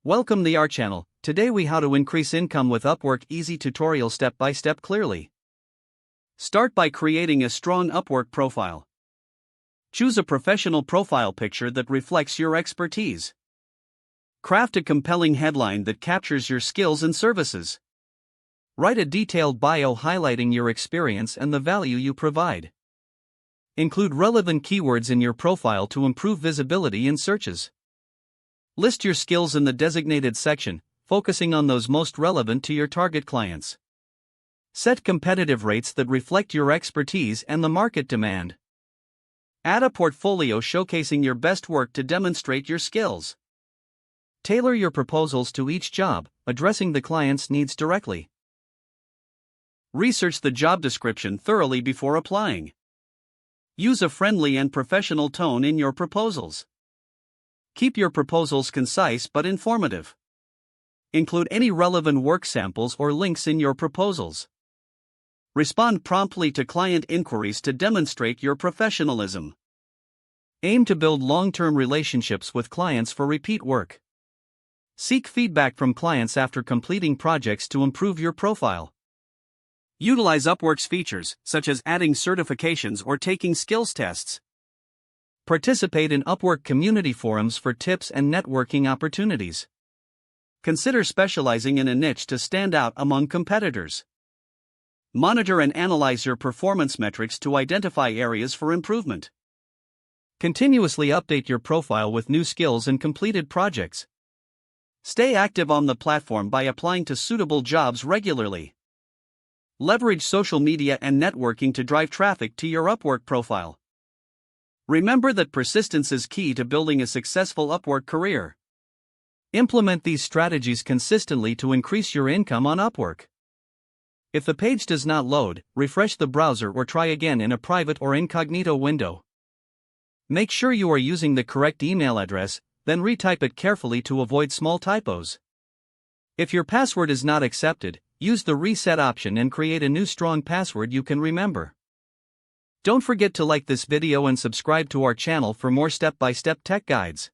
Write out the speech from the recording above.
Welcome to our channel. Today we how to increase income with Upwork easy tutorial step by step clearly. Start by creating a strong Upwork profile. Choose a professional profile picture that reflects your expertise. Craft a compelling headline that captures your skills and services. Write a detailed bio highlighting your experience and the value you provide. Include relevant keywords in your profile to improve visibility in searches. List your skills in the designated section, focusing on those most relevant to your target clients. Set competitive rates that reflect your expertise and the market demand. Add a portfolio showcasing your best work to demonstrate your skills. Tailor your proposals to each job, addressing the client's needs directly. Research the job description thoroughly before applying. Use a friendly and professional tone in your proposals. Keep your proposals concise but informative. Include any relevant work samples or links in your proposals. Respond promptly to client inquiries to demonstrate your professionalism. Aim to build long-term relationships with clients for repeat work. Seek feedback from clients after completing projects to improve your profile. Utilize Upwork's features, such as adding certifications or taking skills tests. Participate in Upwork community forums for tips and networking opportunities. Consider specializing in a niche to stand out among competitors. Monitor and analyze your performance metrics to identify areas for improvement. Continuously update your profile with new skills and completed projects. Stay active on the platform by applying to suitable jobs regularly. Leverage social media and networking to drive traffic to your Upwork profile. Remember that persistence is key to building a successful Upwork career. Implement these strategies consistently to increase your income on Upwork. If the page does not load, refresh the browser or try again in a private or incognito window. Make sure you are using the correct email address, then retype it carefully to avoid small typos. If your password is not accepted, use the reset option and create a new strong password you can remember. Don't forget to like this video and subscribe to our channel for more step-by-step tech guides.